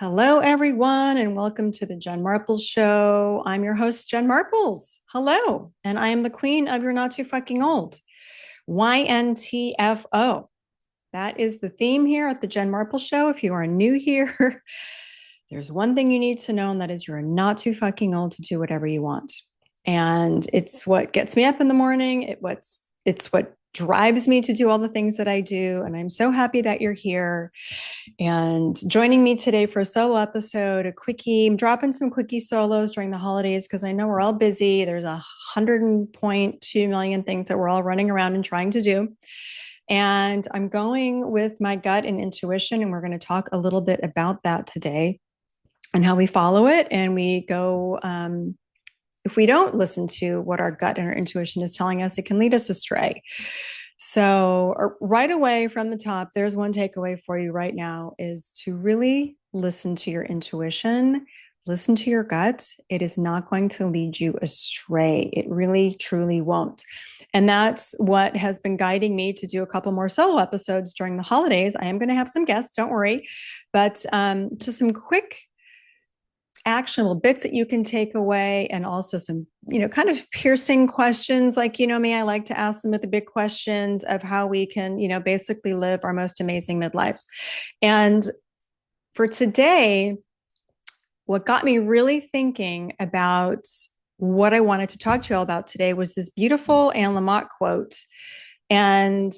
Hello, everyone, and welcome to the Jen Marples Show. I'm your host, Jen Marples. Hello, and I am the queen of You're Not Too Fucking Old. YNTFO. That is the theme here at the Jen Marples Show. If you are new here, there's one thing you need to know, and that is you're not too fucking old to do whatever you want. And it's what gets me up in the morning. It's what drives me to do all the things that I do. And I'm so happy that you're here and joining me today for a solo episode, a quickie. I'm dropping some quickie solos during the holidays because I know we're all busy. There's 100.2 million things that we're all running around and trying to do. And I'm going with my gut and intuition, and we're going to talk a little bit about that today and how we follow it. And we go, if we don't listen to what our gut and our intuition is telling us, it can lead us astray. So right away from the top, there's one takeaway for you right now is to really listen to your intuition, listen to your gut. It is not going to lead you astray. It really, truly won't. And that's what has been guiding me to do a couple more solo episodes during the holidays. I am going to have some guests, don't worry, but just some quick actionable bits that you can take away, and also some, kind of piercing questions. Like, me, I like to ask them with the big questions of how we can, basically live our most amazing midlives. And for today, what got me really thinking about what I wanted to talk to you all about today was this beautiful Lamott quote. And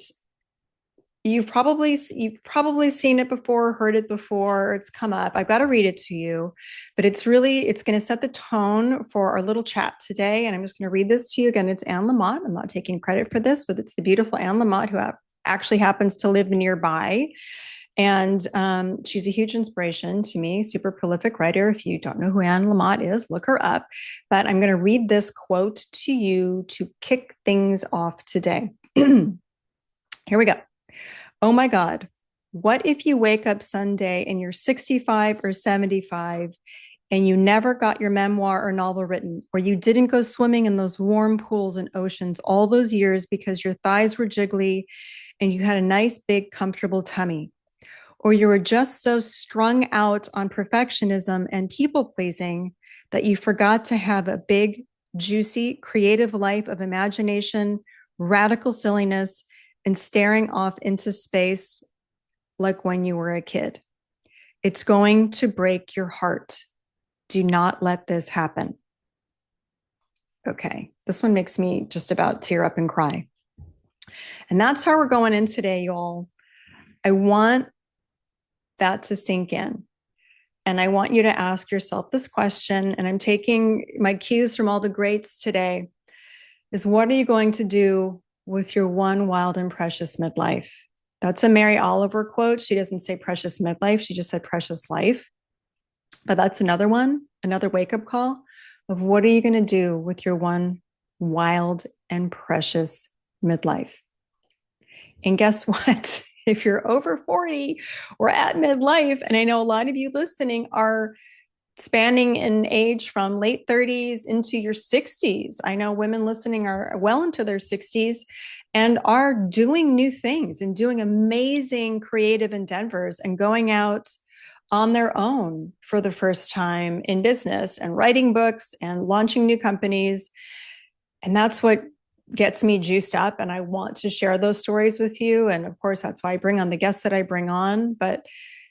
you've probably seen it before, heard it before, it's come up. I've got to read it to you, but it's going to set the tone for our little chat today. And I'm just going to read this to you again. It's Anne Lamott. I'm not taking credit for this, but it's the beautiful Anne Lamott who actually happens to live nearby. And she's a huge inspiration to me, super prolific writer. If you don't know who Anne Lamott is, look her up. But I'm going to read this quote to you to kick things off today. Here we go. Oh my God, what if you wake up Sunday and you're 65 or 75 and you never got your memoir or novel written, or you didn't go swimming in those warm pools and oceans all those years because your thighs were jiggly and you had a nice, big, comfortable tummy, or you were just so strung out on perfectionism and people pleasing that you forgot to have a big, juicy, creative life of imagination, radical silliness, and staring off into space like when you were a kid. It's going to break your heart. Do not let this happen. Okay, this one makes me just about tear up and cry. And that's how we're going in today, y'all. I want that to sink in. And I want you to ask yourself this question, and I'm taking my cues from all the greats today, is what are you going to do with your one wild and precious midlife? That's a Mary Oliver quote. She doesn't say precious midlife. She just said precious life. But that's another one, another wake-up call of what are you going to do with your one wild and precious midlife? And guess what? If you're over 40 or at midlife, and I know a lot of you listening are spanning in age from late 30s into your 60s. I know women listening are well into their 60s and are doing new things and doing amazing creative endeavors and going out on their own for the first time in business and writing books and launching new companies. And that's what gets me juiced up. And I want to share those stories with you. And of course, that's why I bring on the guests that I bring on. But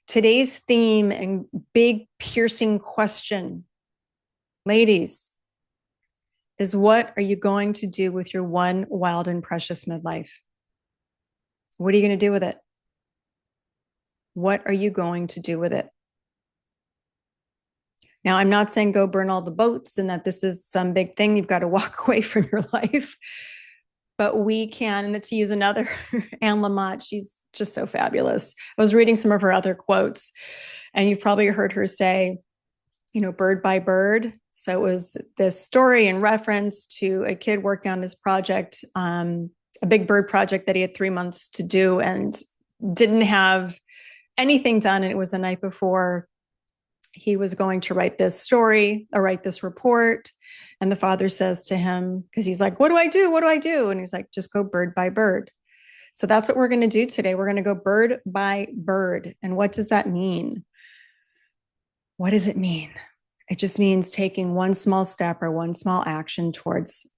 today's theme and big piercing question, ladies, is what are you going to do with your one wild and precious midlife? What are you going to do with it? What are you going to do with it? Now, I'm not saying go burn all the boats and that this is some big thing you've got to walk away from your life, but we can, and to use another Anne Lamott, she's just so fabulous. I was reading some of her other quotes, and you've probably heard her say, bird by bird. So it was this story in reference to a kid working on his project, a big bird project that he had 3 months to do and didn't have anything done. And it was the night before he was going to write this story or write this report. And the father says to him, because he's like, what do I do? What do I do? And he's like, just go bird by bird. So that's what we're going to do today. We're going to go bird by bird. And what does that mean? What does it mean? It just means taking one small step or one small action towards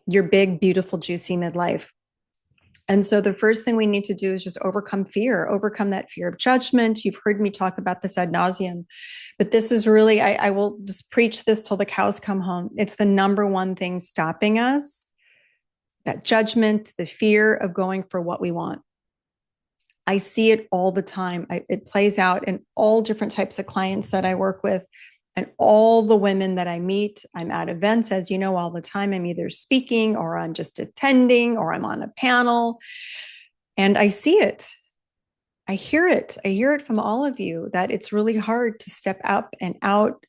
your big, beautiful, juicy midlife. And so the first thing we need to do is just overcome fear, overcome that fear of judgment. You've heard me talk about this ad nauseum, but this is really, I will just preach this till the cows come home. It's the number one thing stopping us, that judgment, the fear of going for what we want. I see it all the time. It plays out in all different types of clients that I work with. And all the women that I meet, I'm at events, as you know, all the time. I'm either speaking or I'm just attending or I'm on a panel. And I see it. I hear it. I hear it from all of you that it's really hard to step up and out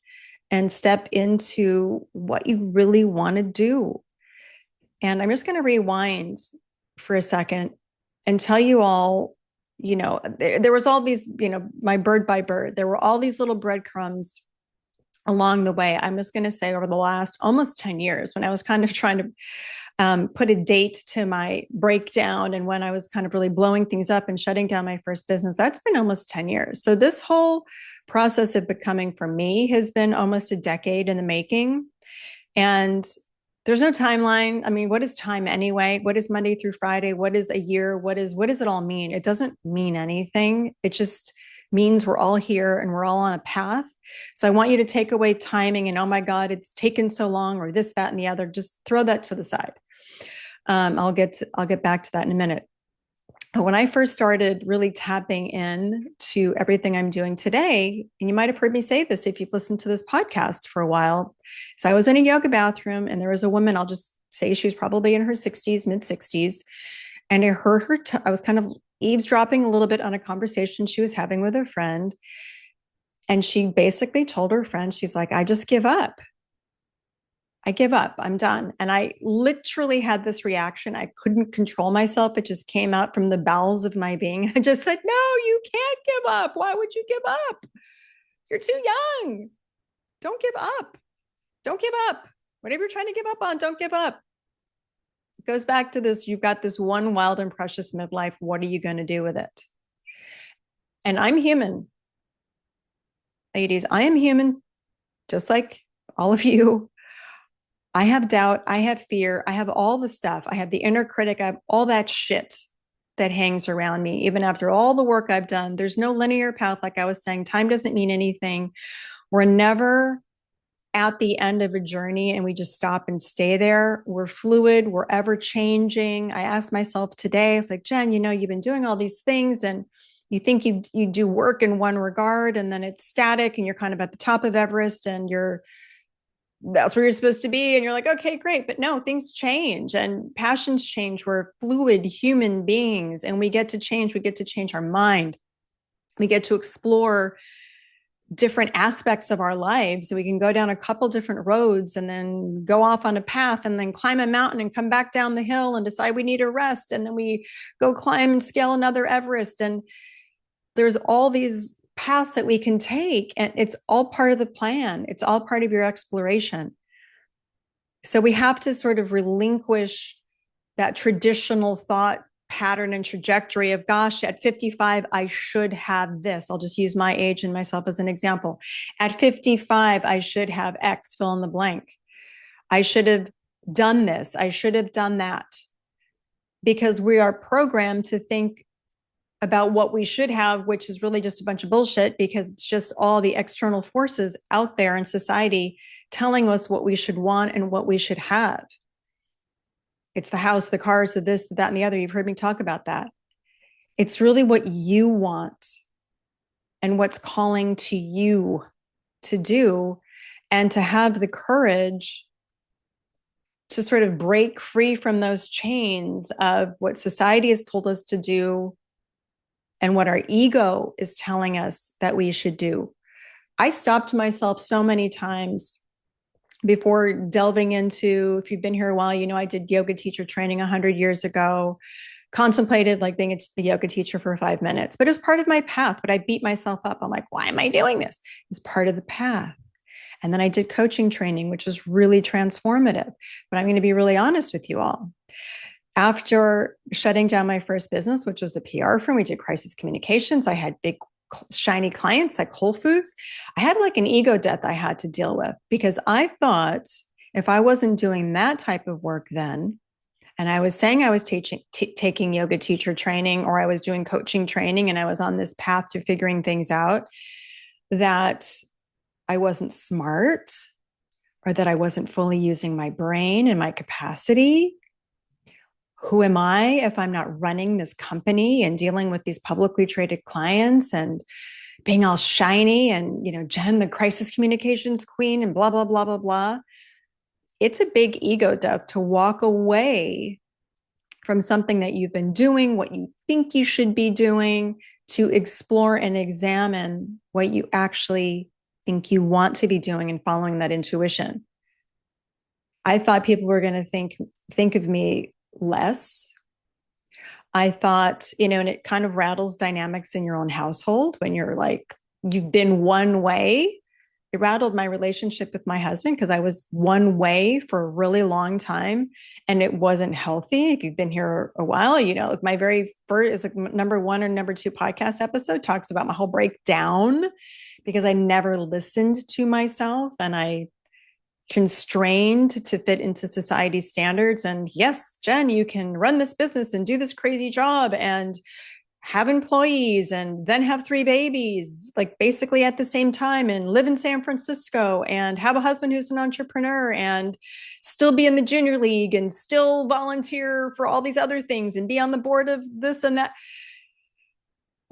and step into what you really want to do. And I'm just going to rewind for a second and tell you all, there was all these, my bird by bird, there were all these little breadcrumbs along the way. I'm just going to say over the last almost 10 years, when I was kind of trying to put a date to my breakdown and when I was kind of really blowing things up and shutting down my first business, that's been almost 10 years. So this whole process of becoming for me has been almost a decade in the making. And there's no timeline. I mean, what is time anyway? What is Monday through Friday? What is a year? What does it all mean? It doesn't mean anything. It just means we're all here and we're all on a path. So I want you to take away timing and, oh my God, it's taken so long or this, that, and the other. Just throw that to the side. I'll get back to that in a minute. When I first started really tapping in to everything I'm doing today, and you might have heard me say this if you've listened to this podcast for a while. So I was in a yoga bathroom and there was a woman, I'll just say she was probably in her 60s, mid 60s. And I heard her, I was kind of eavesdropping a little bit on a conversation she was having with a friend. And she basically told her friend, she's like, I just give up. I give up. I'm done. And I literally had this reaction. I couldn't control myself. It just came out from the bowels of my being. I just said, no, you can't give up. Why would you give up? You're too young. Don't give up. Don't give up. Whatever you're trying to give up on, don't give up. It goes back to this. You've got this one wild and precious midlife. What are you going to do with it? And I'm human. Ladies, I am human, just like all of you. I have doubt. I have fear. I have all the stuff. I have the inner critic. I have all that shit that hangs around me. Even after all the work I've done, there's no linear path. Like I was saying, time doesn't mean anything. We're never at the end of a journey and we just stop and stay there. We're fluid. We're ever changing. I asked myself today, I was like, Jen, you've been doing all these things and you think you do work in one regard and then it's static and you're kind of at the top of Everest and that's where you're supposed to be. And you're like, okay, great. But no, things change and passions change. We're fluid human beings and we get to change. We get to change our mind. We get to explore different aspects of our lives. We can go down a couple different roads and then go off on a path and then climb a mountain and come back down the hill and decide we need a rest. And then we go climb and scale another Everest. And there's all these paths that we can take, and it's all part of the plan. It's all part of your exploration. So we have to sort of relinquish that traditional thought pattern and trajectory of, gosh, at 55, I should have this. I'll just use my age and myself as an example. At 55, I should have X, fill in the blank. I should have done this. I should have done that. Because we are programmed to think about what we should have, which is really just a bunch of bullshit because it's just all the external forces out there in society telling us what we should want and what we should have. It's the house, the cars, the this, the that, and the other. You've heard me talk about that. It's really what you want and what's calling to you to do and to have the courage to sort of break free from those chains of what society has told us to do and what our ego is telling us that we should do. I stopped myself so many times before delving into, if you've been here a while, I did yoga teacher training 100 years ago, contemplated like being the yoga teacher for 5 minutes, but it was part of my path. But I beat myself up. I'm like, why am I doing this? It's part of the path. And then I did coaching training, which was really transformative. But I'm going to be really honest with you all. After shutting down my first business, which was a PR firm, we did crisis communications. I had big shiny clients like Whole Foods, I had like an ego death I had to deal with because I thought if I wasn't doing that type of work then, and I was saying I was taking yoga teacher training, or I was doing coaching training, and I was on this path to figuring things out, that I wasn't smart, or that I wasn't fully using my brain and my capacity. Who am I if I'm not running this company and dealing with these publicly traded clients and being all shiny and, Jen, the crisis communications queen and blah, blah, blah, blah, blah. It's a big ego death to walk away from something that you've been doing, what you think you should be doing, to explore and examine what you actually think you want to be doing and following that intuition. I thought people were going to think of me less. I thought, and it kind of rattles dynamics in your own household when you're like, you've been one way. It rattled my relationship with my husband because I was one way for a really long time and it wasn't healthy. If you've been here a while, like my very first is like number 1 or number 2 podcast episode talks about my whole breakdown because I never listened to myself and I constrained to fit into society's standards. And yes, Jen, you can run this business and do this crazy job and have employees and then have 3 babies, like basically at the same time, and live in San Francisco and have a husband who's an entrepreneur and still be in the junior league and still volunteer for all these other things and be on the board of this and that.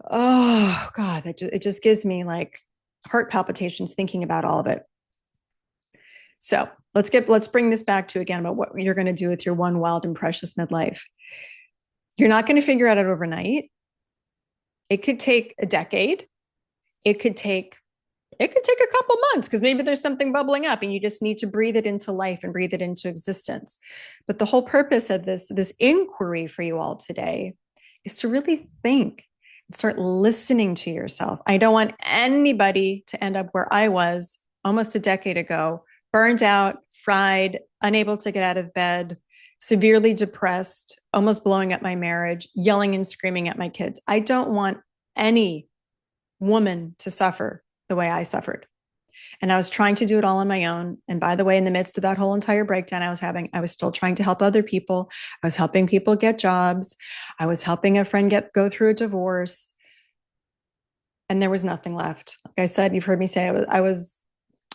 Oh God, it just gives me like heart palpitations thinking about all of it. So let's bring this back to again about what you're going to do with your one wild and precious midlife. You're not going to figure it out overnight. It could take a decade. It could take a couple months because maybe there's something bubbling up and you just need to breathe it into life and breathe it into existence. But the whole purpose of this inquiry for you all today is to really think and start listening to yourself. I don't want anybody to end up where I was almost a decade ago, burned out, fried, unable to get out of bed, severely depressed, almost blowing up my marriage, yelling and screaming at my kids. I don't want any woman to suffer the way I suffered. And I was trying to do it all on my own. And by the way, in the midst of that whole entire breakdown I was having, I was still trying to help other people. I was helping people get jobs. I was helping a friend go through a divorce. And there was nothing left. Like I said, you've heard me say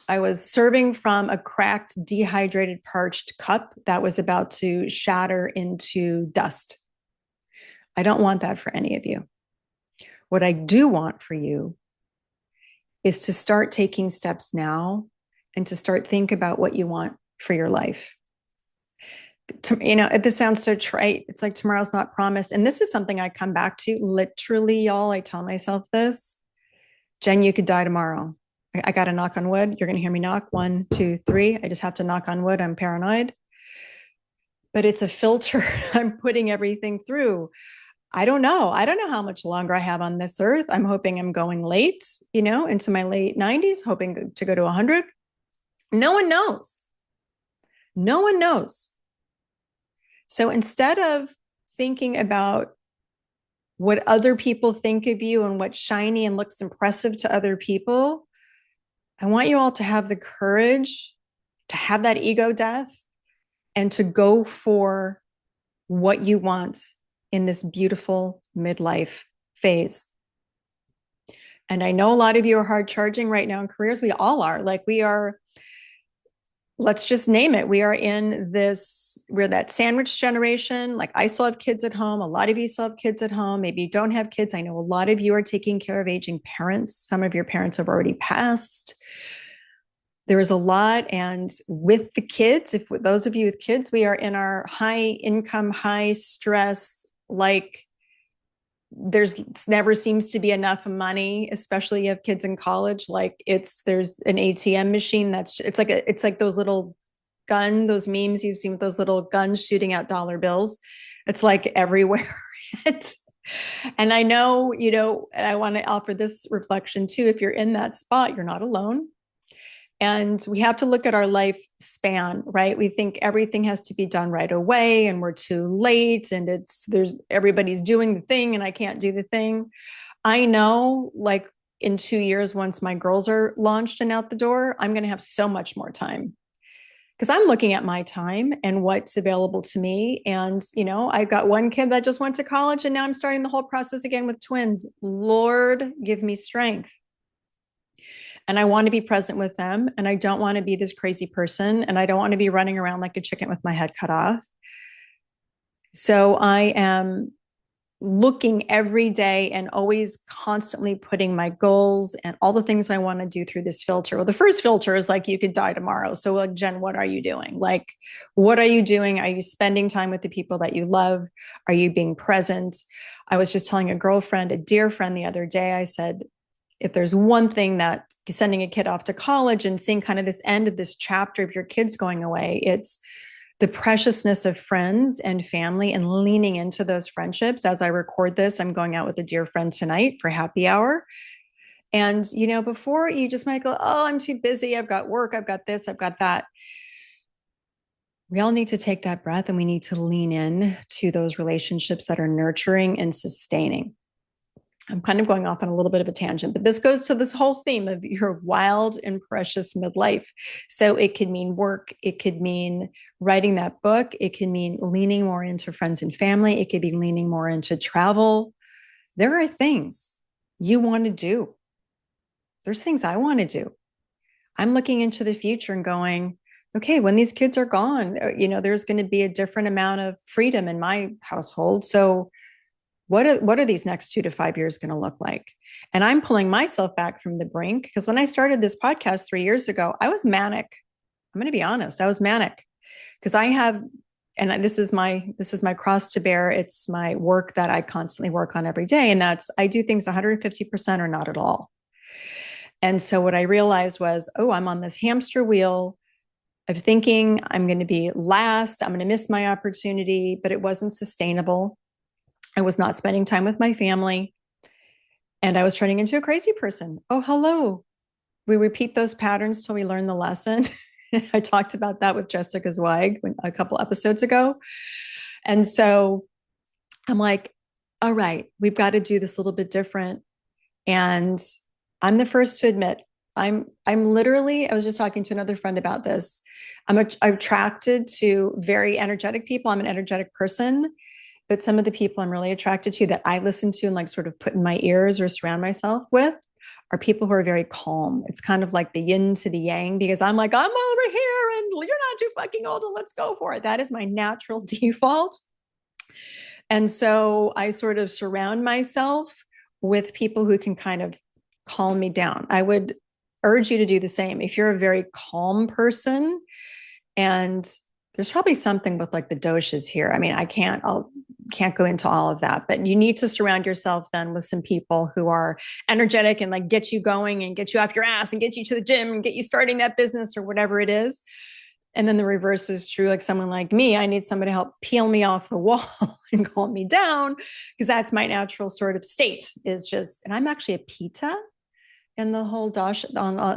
I was serving from a cracked, dehydrated, parched cup that was about to shatter into dust. I don't want that for any of you. What I do want for you is to start taking steps now and to start think about what you want for your life. This sounds so trite. It's like tomorrow's not promised. And this is something I come back to literally, y'all. I tell myself this, Jen, you could die tomorrow. I got to knock on wood. You're going to hear me knock 1, 2, 3. I just have to knock on wood. I'm paranoid, but it's a filter I'm putting everything through. I don't know how much longer I have on this earth. I'm hoping I'm going late, into my late 90s, hoping to go to 100. No one knows. No one knows. So instead of thinking about what other people think of you and what's shiny and looks impressive to other people, I want you all to have the courage to have that ego death and to go for what you want in this beautiful midlife phase. And I know a lot of you are hard charging right now in careers. We all are. Let's just name it. We're that sandwich generation. Like I still have kids at home. A lot of you still have kids at home. Maybe you don't have kids. I know a lot of you are taking care of aging parents. Some of your parents have already passed. There is a lot. And with the kids, if those of you with kids, we are in our high income, high stress, like there's never seems to be enough money, especially you have kids in college. Like there's an ATM machine it's like those little those memes you've seen with those little guns shooting out dollar bills. It's like everywhere. And I know, and I want to offer this reflection too. If you're in that spot, you're not alone. And we have to look at our life span, right? We think everything has to be done right away and we're too late and everybody's doing the thing and I can't do the thing. I know, like, in 2 years, once my girls are launched and out the door, I'm going to have so much more time because I'm looking at my time and what's available to me. And, I've got one kid that just went to college and now I'm starting the whole process again with twins. Lord, give me strength. And I want to be present with them. And I don't want to be this crazy person. And I don't want to be running around like a chicken with my head cut off. So I am looking every day and always constantly putting my goals and all the things I want to do through this filter. Well, the first filter is like, you could die tomorrow. So, like, Jen, what are you doing? Like, what are you doing? Are you spending time with the people that you love? Are you being present? I was just telling a girlfriend, a dear friend the other day, I said, if there's one thing that sending a kid off to college and seeing kind of this end of this chapter of your kids going away, it's the preciousness of friends and family and leaning into those friendships. As I record this, I'm going out with a dear friend tonight for happy hour. And, before you just might go, oh, I'm too busy. I've got work. I've got this. I've got that. We all need to take that breath and we need to lean in to those relationships that are nurturing and sustaining. I'm kind of going off on a little bit of a tangent, but this goes to this whole theme of your wild and precious midlife. So it could mean work. It could mean writing that book. It could mean leaning more into friends and family. It could be leaning more into travel. There are things you want to do. There's things I want to do. I'm looking into the future and going, okay, when these kids are gone, there's going to be a different amount of freedom in my household. So what are these next 2 to 5 years going to look like? And I'm pulling myself back from the brink because when I started this podcast 3 years ago, I was manic. I'm going to be honest. I was manic because this is my cross to bear. It's my work that I constantly work on every day. And that's, I do things 150% or not at all. And so what I realized was, I'm on this hamster wheel of thinking I'm going to be last. I'm going to miss my opportunity, but it wasn't sustainable. I was not spending time with my family and I was turning into a crazy person. Oh, hello. We repeat those patterns till we learn the lesson. I talked about that with Jessica Zweig a couple episodes ago. And so I'm like, all right, we've got to do this a little bit different. And I'm the first to admit, I'm literally, I was just talking to another friend about this. I'm attracted to very energetic people. I'm an energetic person. But some of the people I'm really attracted to that I listen to and like sort of put in my ears or surround myself with are people who are very calm. It's kind of like the yin to the yang because I'm like, I'm over here and you're not too fucking old and let's go for it. That is my natural default. And so I sort of surround myself with people who can kind of calm me down. I would urge you to do the same. If you're a very calm person, and there's probably something with like the doshas here. I mean, I can't go into all of that, but you need to surround yourself then with some people who are energetic and like get you going and get you off your ass and get you to the gym and get you starting that business or whatever it is. And then the reverse is true. Like someone like me, I need somebody to help peel me off the wall and calm me down because that's my natural sort of state is just, and I'm actually a pita in the whole dosha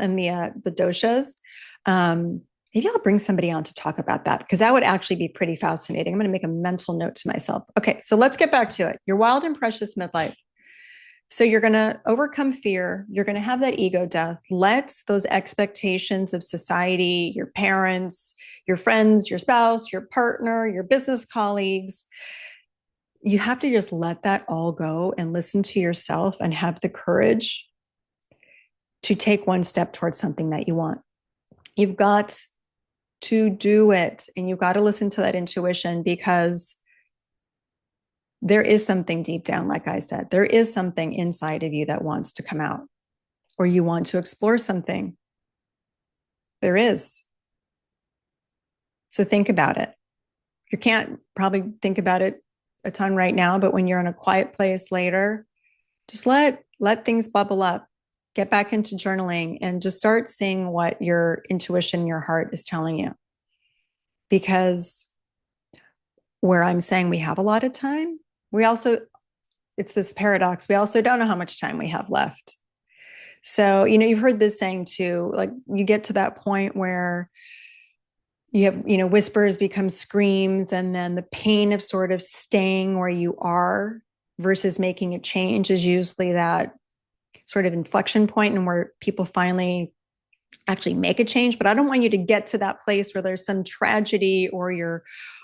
in the doshas. Maybe I'll bring somebody on to talk about that because that would actually be pretty fascinating. I'm going to make a mental note to myself. Okay, so let's get back to it. Your wild and precious midlife. So you're going to overcome fear. You're going to have that ego death. Let those expectations of society, your parents, your friends, your spouse, your partner, your business colleagues, you have to just let that all go and listen to yourself and have the courage to take one step towards something that you want. You've got to do it. And you've got to listen to that intuition because there is something deep down, like I said, there is something inside of you that wants to come out or you want to explore something. There is. So think about it. You can't probably think about it a ton right now, but when you're in a quiet place later, just let things bubble up. Get back into journaling and just start seeing what your intuition, your heart is telling you. Because where I'm saying we have a lot of time, it's this paradox. We also don't know how much time we have left. So, you've heard this saying too, like you get to that point where you have, whispers become screams and then the pain of sort of staying where you are versus making a change is usually that sort of inflection point and where people finally actually make a change. But I don't want you to get to that place where there's some tragedy or you're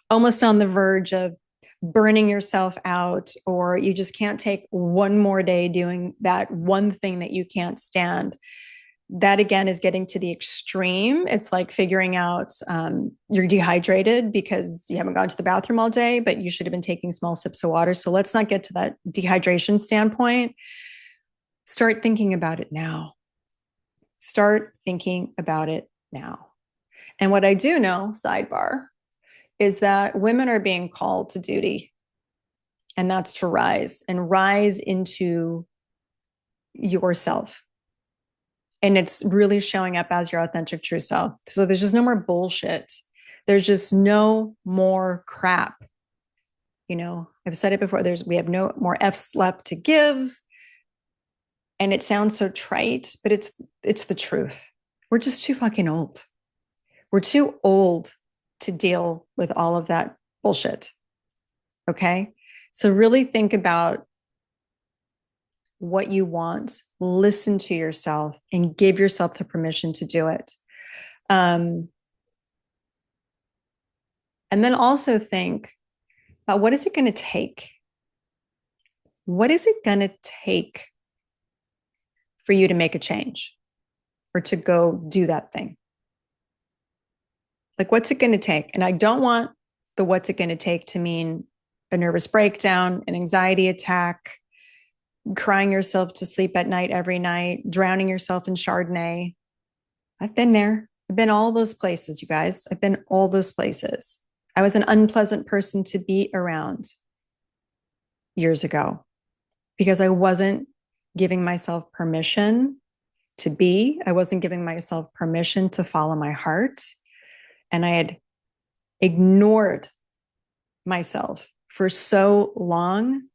almost on the verge of burning yourself out, or you just can't take one more day doing that one thing that you can't stand. That again is getting to the extreme. It's like figuring out you're dehydrated because you haven't gone to the bathroom all day, but you should have been taking small sips of water. So let's not get to that dehydration standpoint. Start thinking about it now. Start thinking about it now. And what I do know, sidebar, is that women are being called to duty, and that's to rise and rise into yourself. And it's really showing up as your authentic true self. So there's just no more bullshit. There's just no more crap. You know, I've said it before, we have no more F's left to give. And it sounds so trite, but it's the truth. We're just too fucking old. We're too old to deal with all of that bullshit. Okay? So really think about what you want, listen to yourself, and give yourself the permission to do it. And then also think about, what is it going to take? What is it going to take for you to make a change or to go do that thing? Like, what's it going to take? And I don't want the what's it going to take to mean a nervous breakdown, an anxiety attack, crying yourself to sleep at night every night, drowning yourself in Chardonnay. I've been there. I've been all those places, you guys. I've been all those places. I was an unpleasant person to be around years ago because I wasn't giving myself permission to be. I wasn't giving myself permission to follow my heart. And I had ignored myself for so long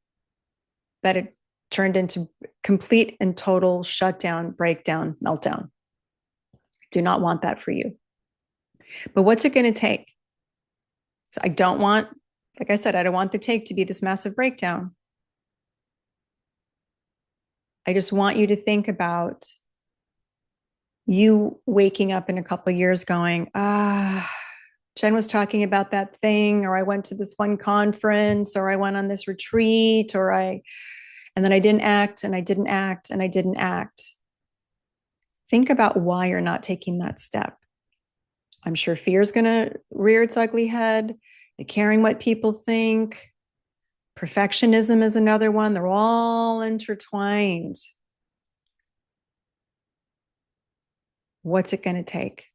that it turned into complete and total shutdown, breakdown, meltdown. Do not want that for you. But what's it going to take? So I don't want, like I said, I don't want the take to be this massive breakdown. I just want you to think about you waking up in a couple of years going, Jen was talking about that thing, or I went to this one conference, or I went on this retreat, and then I didn't act, and I didn't act, and I didn't act. Think about why you're not taking that step. I'm sure fear is going to rear its ugly head. The caring what people think. Perfectionism is another one. They're all intertwined. What's it going to take?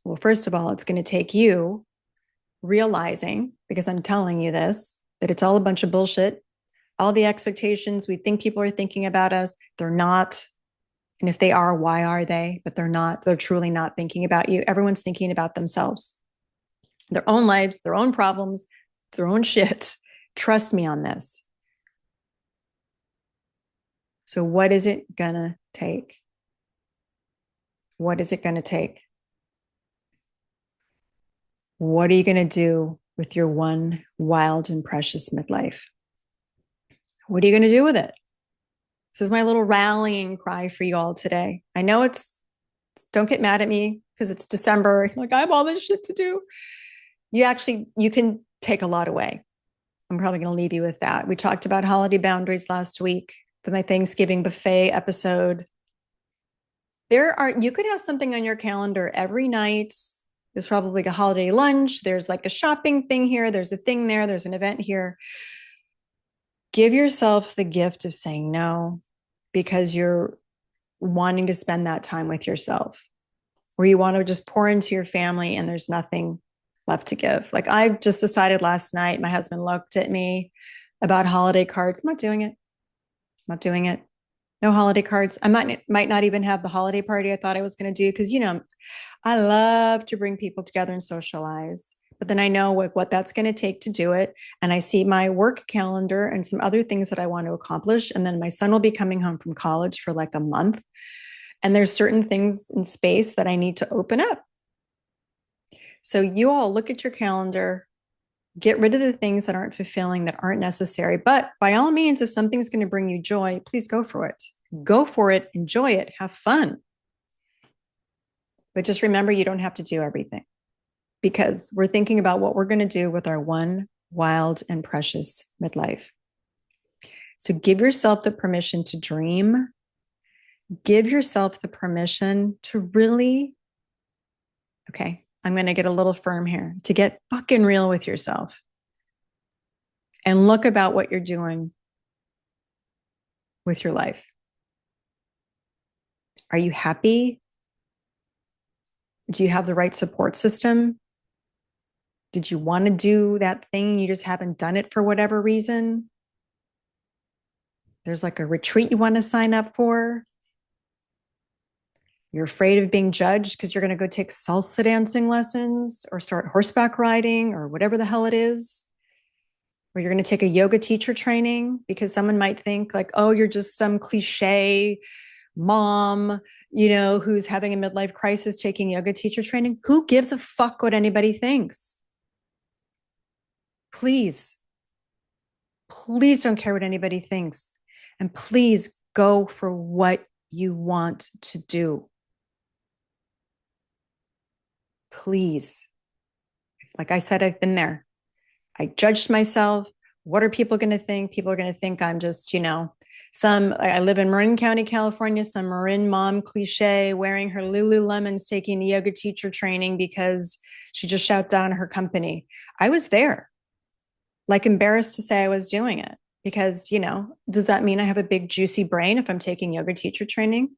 Well, first of all, it's going to take you realizing, because I'm telling you this, that it's all a bunch of bullshit. All the expectations we think people are thinking about us, they're not. And if they are, why are they? But they're not. They're truly not thinking about you. Everyone's thinking about themselves, their own lives, their own problems, their own shit. Trust me on this. So what is it going to take? What is it going to take? What are you going to do with your one wild and precious midlife? What are you going to do with it? This is my little rallying cry for you all today. I know don't get mad at me because it's December. Like, I have all this shit to do. You can take a lot away. I'm probably going to leave you with that. We talked about holiday boundaries last week for my Thanksgiving buffet episode. You could have something on your calendar every night. There's probably a holiday lunch. There's like a shopping thing here. There's a thing there. There's an event here. Give yourself the gift of saying no because you're wanting to spend that time with yourself, or you want to just pour into your family and there's nothing left to give. Like, I just decided last night, my husband looked at me about holiday cards. I'm not doing it. I'm not doing it. No holiday cards. I might not even have the holiday party I thought I was going to do because, I love to bring people together and socialize. But then I know what that's going to take to do it. And I see my work calendar and some other things that I want to accomplish. And then my son will be coming home from college for like a month. And there's certain things in space that I need to open up. So you all look at your calendar, Get rid of the things that aren't fulfilling, that aren't necessary. But by all means, if something's going to bring you joy, please go for it. Go for it, enjoy it, have fun. But just remember, you don't have to do everything, because we're thinking about what we're going to do with our one wild and precious midlife. So give yourself the permission to dream. Give yourself the permission to really, okay, I'm going to get a little firm here, to get fucking real with yourself and look about what you're doing with your life. Are you happy? Do you have the right support system? Did you want to do that thing? You just haven't done it for whatever reason. There's like a retreat you want to sign up for. You're afraid of being judged because you're going to go take salsa dancing lessons or start horseback riding or whatever the hell it is. Or you're going to take a yoga teacher training because someone might think like, oh, you're just some cliche mom, who's having a midlife crisis taking yoga teacher training. Who gives a fuck what anybody thinks? Please don't care what anybody thinks. And please go for what you want to do. Please. Like I said, I've been there. I judged myself. What are people going to think? People are going to think I'm just, I live in Marin County, California, some Marin mom cliche wearing her Lululemons, taking the yoga teacher training because she just shut down her company. I was there, like embarrassed to say I was doing it because, does that mean I have a big juicy brain if I'm taking yoga teacher training?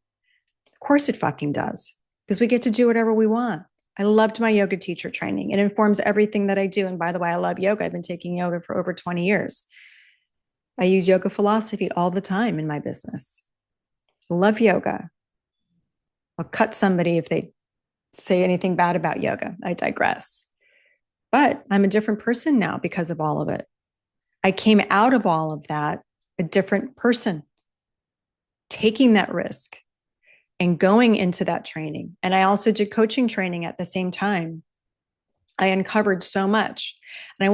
Of course it fucking does, because we get to do whatever we want. I loved my yoga teacher training. It informs everything that I do. And by the way, I love yoga. I've been taking yoga for over 20 years. I use yoga philosophy all the time in my business. I love yoga. I'll cut somebody if they say anything bad about yoga. I digress. But I'm a different person now because of all of it. I came out of all of that a different person, taking that risk and going into that training. And I also did coaching training at the same time. I uncovered so much. And I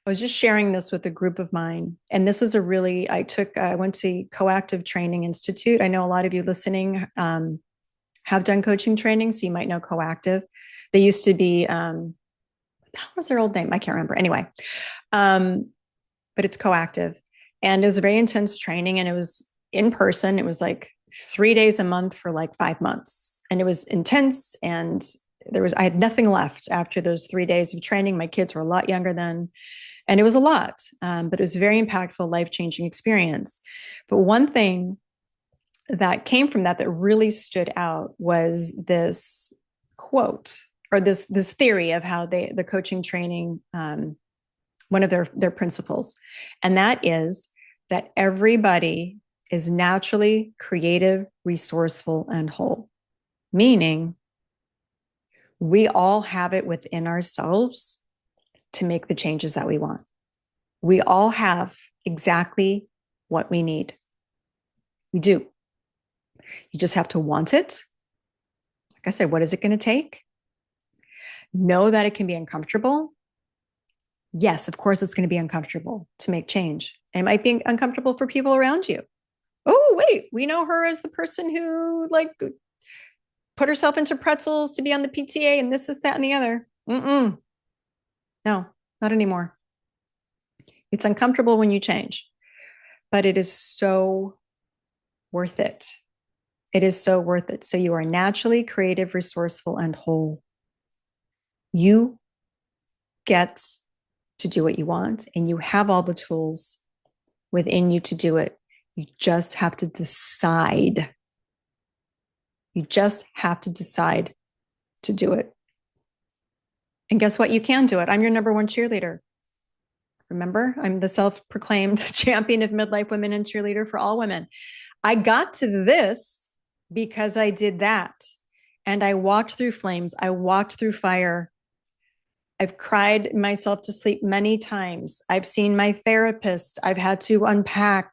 was just sharing this with a group of mine. And this is I went to Coactive Training Institute. I know a lot of you listening have done coaching training, so you might know Coactive. They used to be, what was their old name? I can't remember. Anyway, but it's Coactive. And it was a very intense training, and it was in person. It was like 3 days a month for like 5 months. And it was intense. And I had nothing left after those 3 days of training. My kids were a lot younger then. And it was a lot, but it was a very impactful, life-changing experience. But one thing that came from that really stood out was this quote, or this theory of how the coaching training, one of their principles. And that is that everybody is naturally creative, resourceful, and whole. Meaning, we all have it within ourselves to make the changes that we want. We all have exactly what we need. We do. You just have to want it. Like I said, what is it going to take? Know that it can be uncomfortable. Yes, of course, it's going to be uncomfortable to make change. And it might be uncomfortable for people around you. Oh, wait, we know her as the person who put herself into pretzels to be on the PTA and this, that, and the other. No, not anymore. It's uncomfortable when you change, but it is so worth it. It is so worth it. So you are naturally creative, resourceful, and whole. You get to do what you want, and you have all the tools within you to do it. You just have to decide. You just have to decide to do it. And guess what? You can do it. I'm your number one cheerleader. Remember, I'm the self-proclaimed champion of midlife women and cheerleader for all women. I got to this because I did that. And I walked through flames. I walked through fire. I've cried myself to sleep many times. I've seen my therapist. I've had to unpack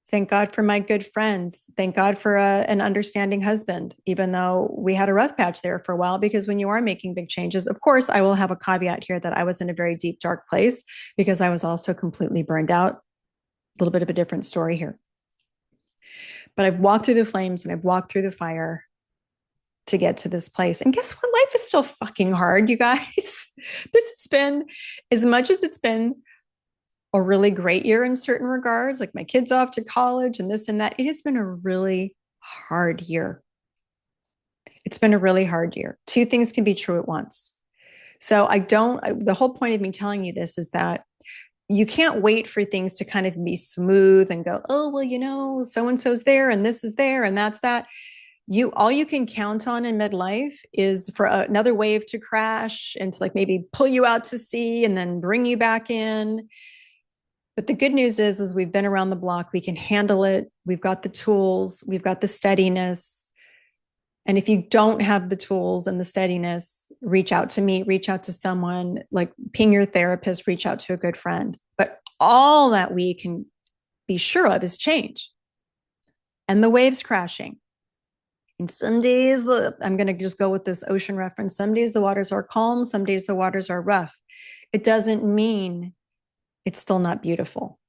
Thank God for my good friends. Thank God for an understanding husband, even though we had a rough patch there for a while. Because when you are making big changes, of course, I will have a caveat here that I was in a very deep, dark place because I was also completely burned out. A little bit of a different story here. But I've walked through the flames and I've walked through the fire to get to this place. And guess what? Life is still fucking hard, you guys. This has been, as much as it's been a really great year in certain regards, like my kids off to college and this and that, it has been a really hard year. It's been a really hard year. Two things can be true at once. So the whole point of me telling you this is that you can't wait for things to kind of be smooth and go, oh, well, so and so's there and this is there and that's that. All you can count on in midlife is for another wave to crash and to like maybe pull you out to sea and then bring you back in. But the good news is we've been around the block. We can handle it. We've got the tools. We've got the steadiness. And if you don't have the tools and the steadiness, reach out to me, reach out to someone, like ping your therapist, reach out to a good friend. But all that we can be sure of is change and the waves crashing. And some days, I'm going to just go with this ocean reference. Some days the waters are calm. Some days the waters are rough. It doesn't mean it's still not beautiful.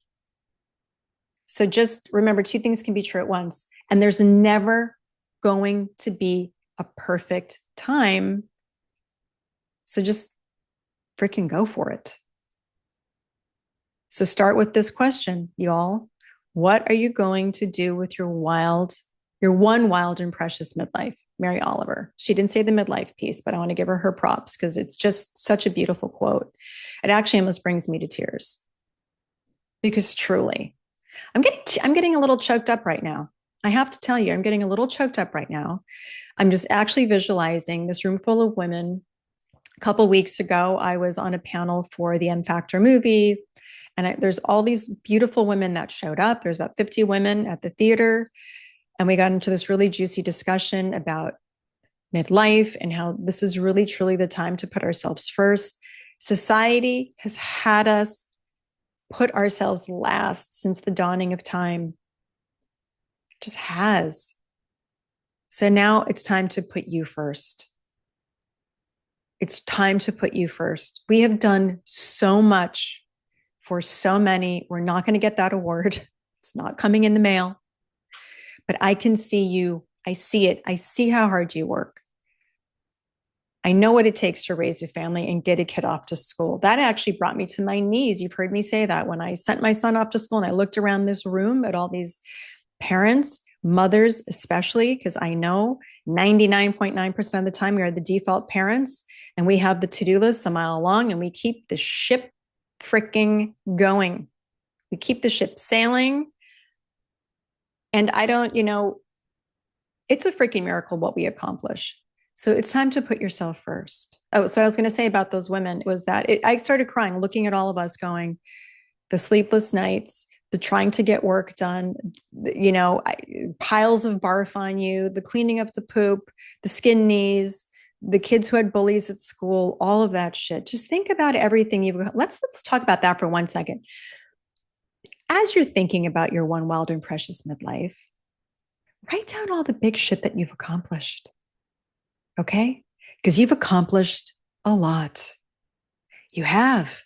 So just remember, two things can be true at once. And there's never going to be a perfect time. So just freaking go for it. So start with this question, y'all. What are you going to do with your one wild and precious midlife? Mary Oliver. She didn't say the midlife piece, but I want to give her props because it's just such a beautiful quote. It actually almost brings me to tears. Because truly, I'm getting a little choked up right now. I have to tell you, I'm getting a little choked up right now. I'm just actually visualizing this room full of women. A couple of weeks ago, I was on a panel for the M Factor movie, and there's all these beautiful women that showed up. There's about 50 women at the theater, and we got into this really juicy discussion about midlife and how this is really, truly the time to put ourselves first. Society has had us put ourselves last since the dawning of time. It just has. So now it's time to put you first. It's time to put you first. We have done so much for so many. We're not going to get that award. It's not coming in the mail. But I can see you. I see it. I see how hard you work. I know what it takes to raise a family and get a kid off to school. That actually brought me to my knees. You've heard me say that when I sent my son off to school and I looked around this room at all these parents, mothers, especially, because I know 99.9% of the time we are the default parents and we have the to-do list a mile long and we keep the ship freaking going. We keep the ship sailing. And I don't, it's a freaking miracle what we accomplish. So it's time to put yourself first. Oh, so I was going to say about those women was that I started crying, looking at all of us going, the sleepless nights, the trying to get work done, piles of barf on you, the cleaning up the poop, the skin knees, the kids who had bullies at school, all of that shit. Just think about everything let's talk about that for 1 second. As you're thinking about your one wild and precious midlife, write down all the big shit that you've accomplished. Okay? Because you've accomplished a lot. You have.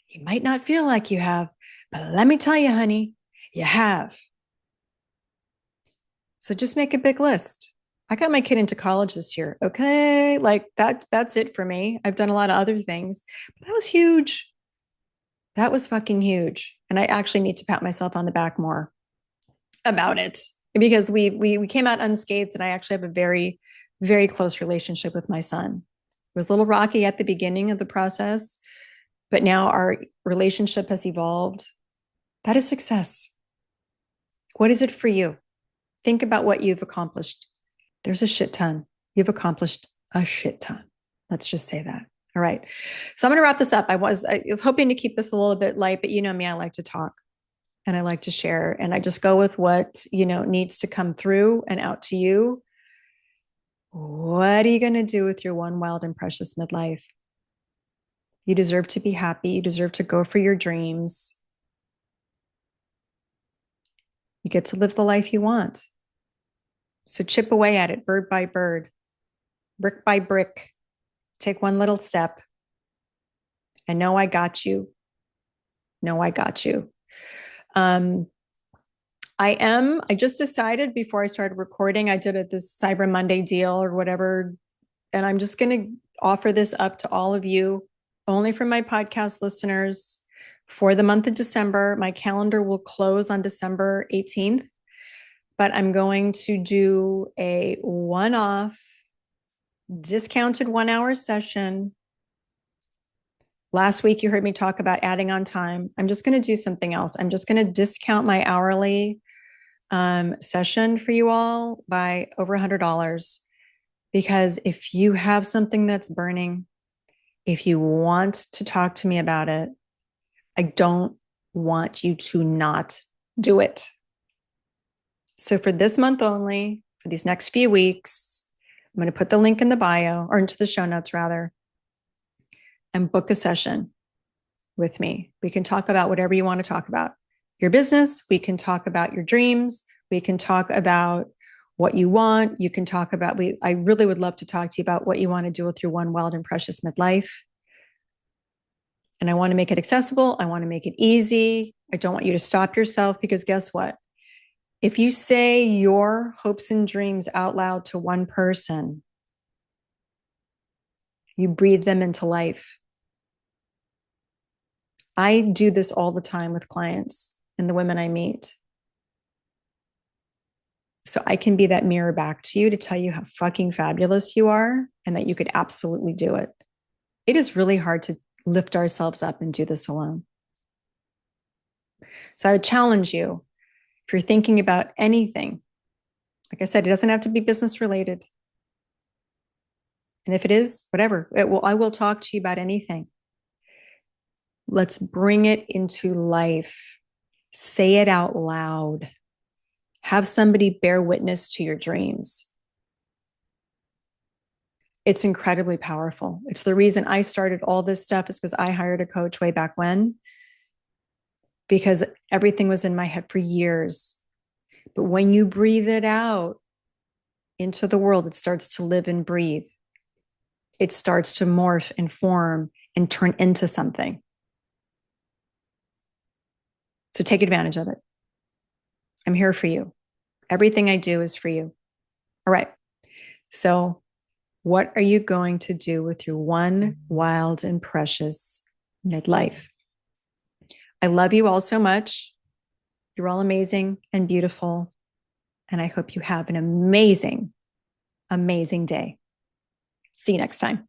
You might not feel like you have, but let me tell you, honey, you have. So just make a big list. I got my kid into college this year. Okay. Like that's it for me. I've done a lot of other things, but that was huge. That was fucking huge. And I actually need to pat myself on the back more about it because we came out unscathed and I actually have a very, very close relationship with my son. It was a little rocky at the beginning of the process, but now our relationship has evolved. That is success. What is it for you? Think about what you've accomplished. There's a shit ton. You've accomplished a shit ton. Let's just say that. All right. So I'm going to wrap this up. I was hoping to keep this a little bit light, but you know me, I like to talk and I like to share and I just go with what, needs to come through and out to you. What are you going to do with your one wild and precious midlife? You deserve to be happy. You deserve to go for your dreams. get to live the life you want. So chip away at it, bird by bird, brick by brick. Take one little step. And know I got you. Know I got you. I just decided before I started recording, I did this Cyber Monday deal or whatever. And I'm just going to offer this up to all of you, only for my podcast listeners for the month of December. My calendar will close on December 18th, but I'm going to do a one-off discounted 1 hour session. Last week, you heard me talk about adding on time. I'm just going to do something else. I'm just going to discount my hourly session for you all by over $100. Because if you have something that's burning, if you want to talk to me about it, I don't want you to not do it. So for this month only, for these next few weeks, I'm going to put the link in the bio or into the show notes rather, and book a session with me. We can talk about whatever you want to talk about. Your business, we can talk about your dreams, we can talk about what you want. You can talk about, I really would love to talk to you about what you want to do with your one wild and precious midlife. And I want to make it accessible. I want to make it easy. I don't want you to stop yourself, because guess what? If you say your hopes and dreams out loud to one person, you breathe them into life. I do this all the time with clients and the women I meet. So I can be that mirror back to you to tell you how fucking fabulous you are and that you could absolutely do it. It is really hard to lift ourselves up and do this alone. So I would challenge you, if you're thinking about anything, like I said, it doesn't have to be business related. And if it is, whatever, I will talk to you about anything. Let's bring it into life. Say it out loud. Have somebody bear witness to your dreams. It's incredibly powerful. It's the reason I started all this stuff, is because I hired a coach way back when, because everything was in my head for years. But when you breathe it out into the world, it starts to live and breathe. It starts to morph and form and turn into something. So take advantage of it. I'm here for you. Everything I do is for you. All right. So what are you going to do with your one wild and precious midlife? I love you all so much. You're all amazing and beautiful. And I hope you have an amazing, amazing day. See you next time.